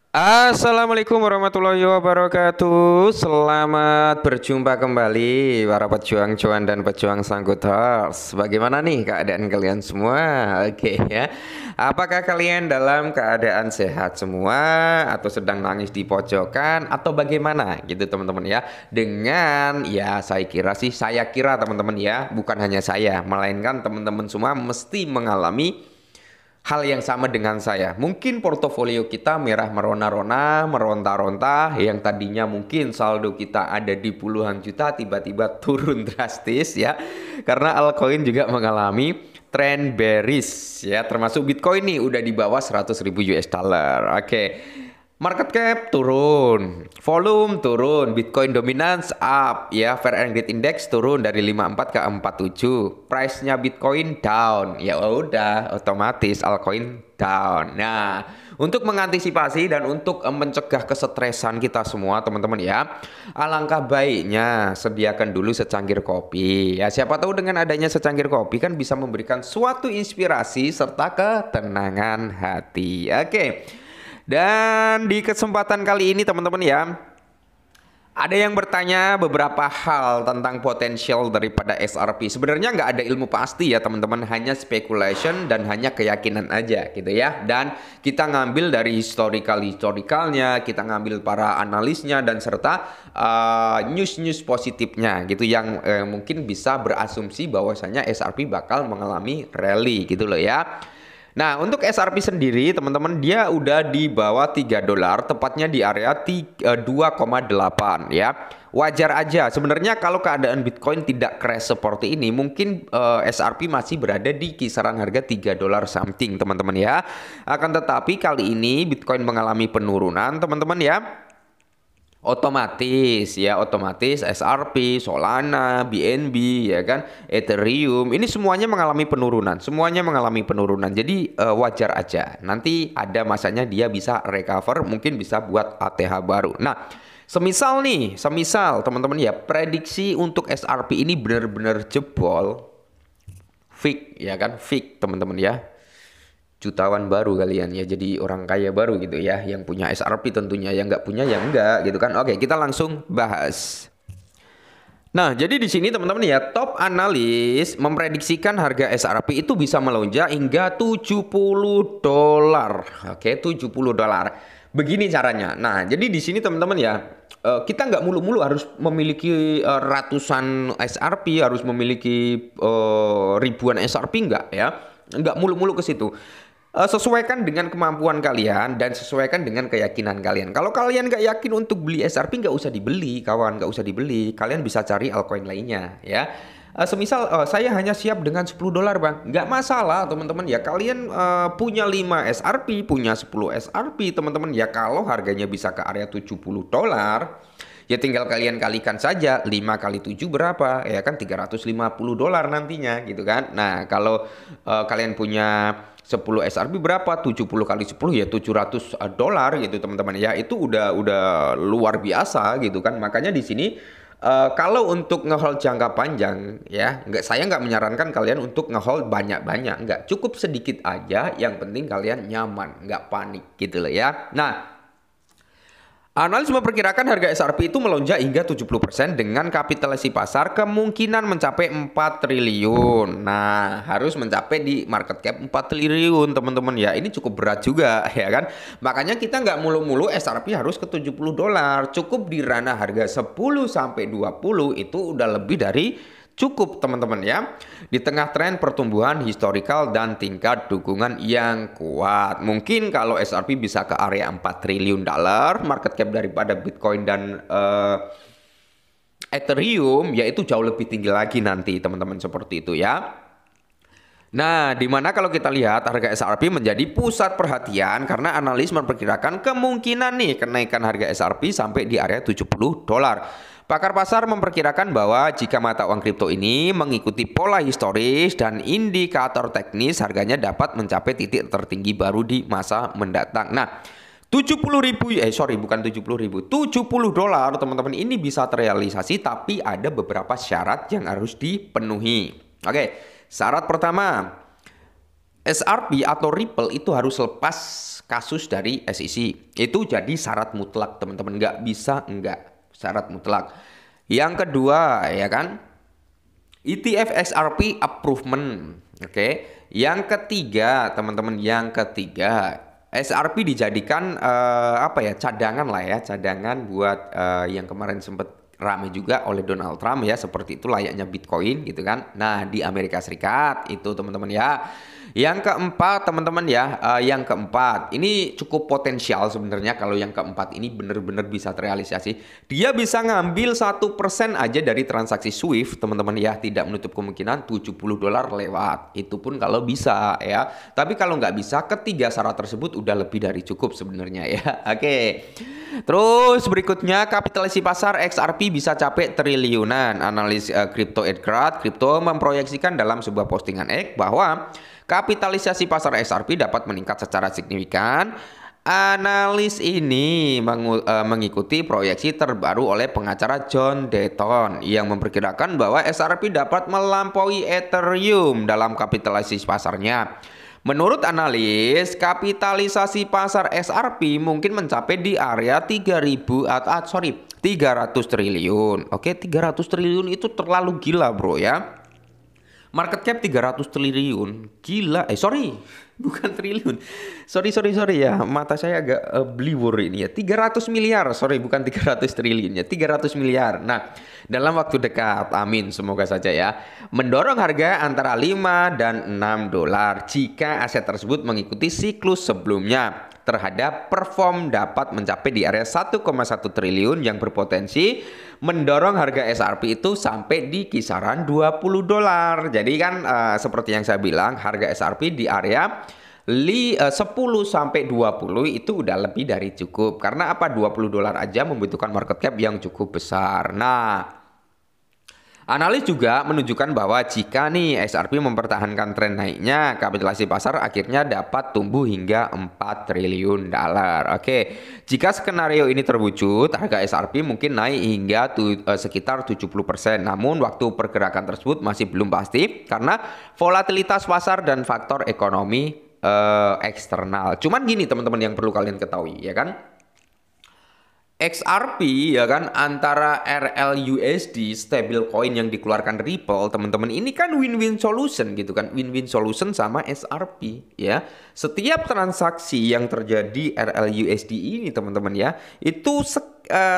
Assalamualaikum warahmatullahi wabarakatuh. Selamat berjumpa kembali para pejuang cuan dan pejuang sangkuters. Bagaimana nih keadaan kalian semua? Oke ya. Apakah kalian dalam keadaan sehat semua atau sedang nangis di pojokan atau bagaimana gitu teman-teman ya? Dengan ya saya kira teman-teman ya, bukan hanya saya, melainkan teman-teman semua mesti mengalami hal yang sama dengan saya. Mungkin portofolio kita merah merona-rona, meronta-ronta, yang tadinya mungkin saldo kita ada di puluhan juta, tiba-tiba turun drastis ya. Karena altcoin juga mengalami tren bearish ya, termasuk Bitcoin nih udah di bawah 100.000 US dollar. Oke. Market cap turun, volume turun, Bitcoin dominance up, ya Fair and Greed Index turun dari 54 ke 47, price-nya Bitcoin down, ya udah otomatis altcoin down. Nah, untuk mengantisipasi dan untuk mencegah kesetresan kita semua teman-teman ya, alangkah baiknya sediakan dulu secangkir kopi. Ya siapa tahu dengan adanya secangkir kopi kan bisa memberikan suatu inspirasi serta ketenangan hati. Oke. Dan di kesempatan kali ini teman-teman ya, ada yang bertanya beberapa hal tentang potensial daripada SRP. Sebenarnya nggak ada ilmu pasti ya teman-teman, hanya speculation dan hanya keyakinan aja gitu ya. Dan kita ngambil dari historikalnya, kita ngambil para analisnya dan serta news-news positifnya gitu yang mungkin bisa berasumsi bahwasanya SRP bakal mengalami rally gitu loh ya. Nah, untuk SRP sendiri, teman-teman, dia udah di bawah 3 dolar, tepatnya di area 2,8 ya. Wajar aja. Sebenarnya kalau keadaan Bitcoin tidak crash seperti ini, mungkin SRP masih berada di kisaran harga 3 dolar something, teman-teman ya. Akan tetapi kali ini Bitcoin mengalami penurunan, teman-teman ya. Otomatis SRP, Solana, BNB ya kan, Ethereum ini semuanya mengalami penurunan. Jadi wajar aja. Nanti ada masanya dia bisa recover, mungkin bisa buat ATH baru. Nah, semisal teman-teman ya, prediksi untuk SRP ini benar-benar jebol, fix ya kan, fix teman-teman ya, jutawan baru kalian ya, jadi orang kaya baru gitu ya, yang punya SRP tentunya, yang nggak punya ya enggak gitu kan. Oke, kita langsung bahas. Nah, jadi di sini teman-teman ya, top analis memprediksikan harga SRP itu bisa melonjak hingga 70 dolar. Oke, 70 dolar. Begini caranya. Nah, jadi di sini teman-teman ya, kita nggak mulu-mulu harus memiliki ratusan SRP, harus memiliki ribuan SRP, nggak ya. Nggak mulu-mulu ke situ. Sesuaikan dengan kemampuan kalian dan sesuaikan dengan keyakinan kalian. Kalau kalian nggak yakin untuk beli SRP, nggak usah dibeli, kawan, nggak usah dibeli. Kalian bisa cari altcoin lainnya, ya. Semisal saya hanya siap dengan 10 dolar bang, nggak masalah teman-teman ya. Kalian punya 5 SRP, punya 10 SRP teman-teman ya. Kalau harganya bisa ke area 70 dolar, ya tinggal kalian kalikan saja 5 kali 7 berapa, ya kan 350 dolar nantinya gitu kan. Nah, kalau kalian punya 10 SRP berapa? 70 kali 10 ya 700 dolar gitu teman-teman ya. Itu udah luar biasa gitu kan. Makanya di sini kalau untuk ngehold jangka panjang ya, saya nggak menyarankan kalian untuk ngehold banyak-banyak, nggak, cukup sedikit aja. Yang penting kalian nyaman, nggak panik gitu loh ya. Nah, analis memperkirakan harga SRP itu melonjak hingga 70% dengan kapitalisasi pasar kemungkinan mencapai 4 triliun. Nah, harus mencapai di market cap 4 triliun, teman-teman ya. Ini cukup berat juga, ya kan? Makanya kita nggak mulu-mulu SRP harus ke 70 dolar. Cukup di ranah harga 10 sampai 20 itu udah lebih dari cukup teman-teman ya. Di tengah tren pertumbuhan historikal dan tingkat dukungan yang kuat. Mungkin kalau SRP bisa ke area 4 triliun dolar, market cap daripada Bitcoin dan Ethereum yaitu jauh lebih tinggi lagi nanti teman-teman, seperti itu ya. Nah, dimana kalau kita lihat harga SRP menjadi pusat perhatian karena analis memperkirakan kemungkinan nih kenaikan harga SRP sampai di area 70 dolar. Pakar pasar memperkirakan bahwa jika mata uang kripto ini mengikuti pola historis dan indikator teknis, harganya dapat mencapai titik tertinggi baru di masa mendatang. Nah, 70.000 bukan 70.000, 70 dolar teman-teman ini bisa terrealisasi, tapi ada beberapa syarat yang harus dipenuhi. Oke, syarat pertama, SRP atau Ripple itu harus lepas kasus dari SEC. Itu jadi syarat mutlak, teman-teman. Nggak bisa enggak. Syarat mutlak. Yang kedua, ya kan, ETF XRP Approvement. Oke. Yang ketiga, teman-teman, yang ketiga, SRP dijadikan apa ya, cadangan lah ya, cadangan buat yang kemarin sempat rame juga oleh Donald Trump ya, seperti itu layaknya Bitcoin gitu kan. Nah, di Amerika Serikat itu, teman-teman ya. Yang keempat, teman-teman ya, yang keempat ini cukup potensial sebenarnya. Kalau yang keempat ini benar-benar bisa terrealisasi. Dia bisa ngambil 1% aja dari transaksi Swift, teman-teman ya, tidak menutup kemungkinan $70 lewat. Itu pun kalau bisa ya. Tapi kalau nggak bisa, ketiga syarat tersebut udah lebih dari cukup sebenarnya ya. Oke. Terus berikutnya, kapitalisasi pasar XRP bisa capai triliunan. Analis Crypto memproyeksikan dalam sebuah postingan X bahwa kapitalisasi pasar XRP dapat meningkat secara signifikan. Analis ini mengikuti proyeksi terbaru oleh pengacara John Dayton yang memperkirakan bahwa XRP dapat melampaui Ethereum dalam kapitalisasi pasarnya. Menurut analis, kapitalisasi pasar XRP mungkin mencapai di area 300 triliun. Oke, 300 triliun itu terlalu gila, bro ya. Market cap 300 triliun. Gila. Sorry. Bukan triliun. Sorry ya. Mata saya agak bliwur ini ya. 300 miliar. Sorry, bukan 300 triliun ya. 300 miliar. Nah, dalam waktu dekat. Amin. Semoga saja ya. Mendorong harga antara 5 dan $6 jika aset tersebut mengikuti siklus sebelumnya. Terhadap perform dapat mencapai di area 1,1 triliun yang berpotensi mendorong harga SRP itu sampai di kisaran $20. Jadi kan seperti yang saya bilang, harga SRP di area 10 sampai 20 itu udah lebih dari cukup. Karena apa? $20 aja membutuhkan market cap yang cukup besar. Nah, analis juga menunjukkan bahwa jika nih XRP mempertahankan tren naiknya, kapitalisasi pasar akhirnya dapat tumbuh hingga $4 triliun. Oke, jika skenario ini terwujud, harga XRP mungkin naik hingga sekitar 70%. Namun waktu pergerakan tersebut masih belum pasti karena volatilitas pasar dan faktor ekonomi eksternal. Cuman gini, teman-teman, yang perlu kalian ketahui ya kan. XRP ya kan, antara RLUSD stablecoin yang dikeluarkan Ripple, teman-teman, ini kan win-win solution gitu kan, win-win solution sama SRP ya. Setiap transaksi yang terjadi RLUSD ini, teman-teman ya, itu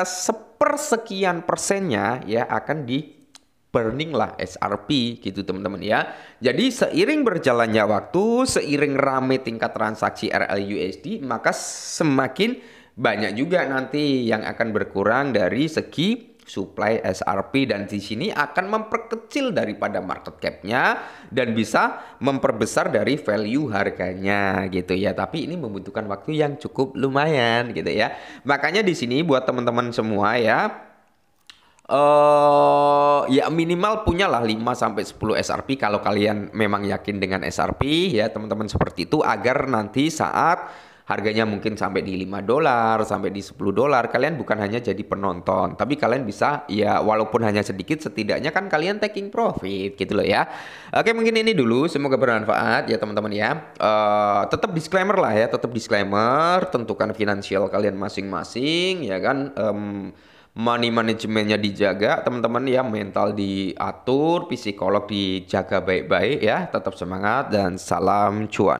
sepersekian persennya ya akan di burning lah SRP gitu, teman-teman ya. Jadi seiring berjalannya waktu, seiring rame tingkat transaksi RLUSD, maka semakin banyak juga nanti yang akan berkurang dari segi supply SRP, dan di sini akan memperkecil daripada market cap-nya dan bisa memperbesar dari value harganya gitu ya. Tapi ini membutuhkan waktu yang cukup lumayan gitu ya. Makanya di sini buat teman-teman semua ya, ya minimal punyalah 5 sampai 10 SRP kalau kalian memang yakin dengan SRP ya, teman-teman, seperti itu, agar nanti saat harganya mungkin sampai di $5, sampai di $10, kalian bukan hanya jadi penonton, tapi kalian bisa ya, walaupun hanya sedikit, setidaknya kan kalian taking profit gitu loh ya. Oke, mungkin ini dulu, semoga bermanfaat ya teman-teman ya. Tetap disclaimer lah ya, tetap disclaimer, tentukan finansial kalian masing-masing ya kan. Money manajemennya dijaga, teman-teman ya, mental diatur, psikolog dijaga baik-baik ya. Tetap semangat dan salam cuan.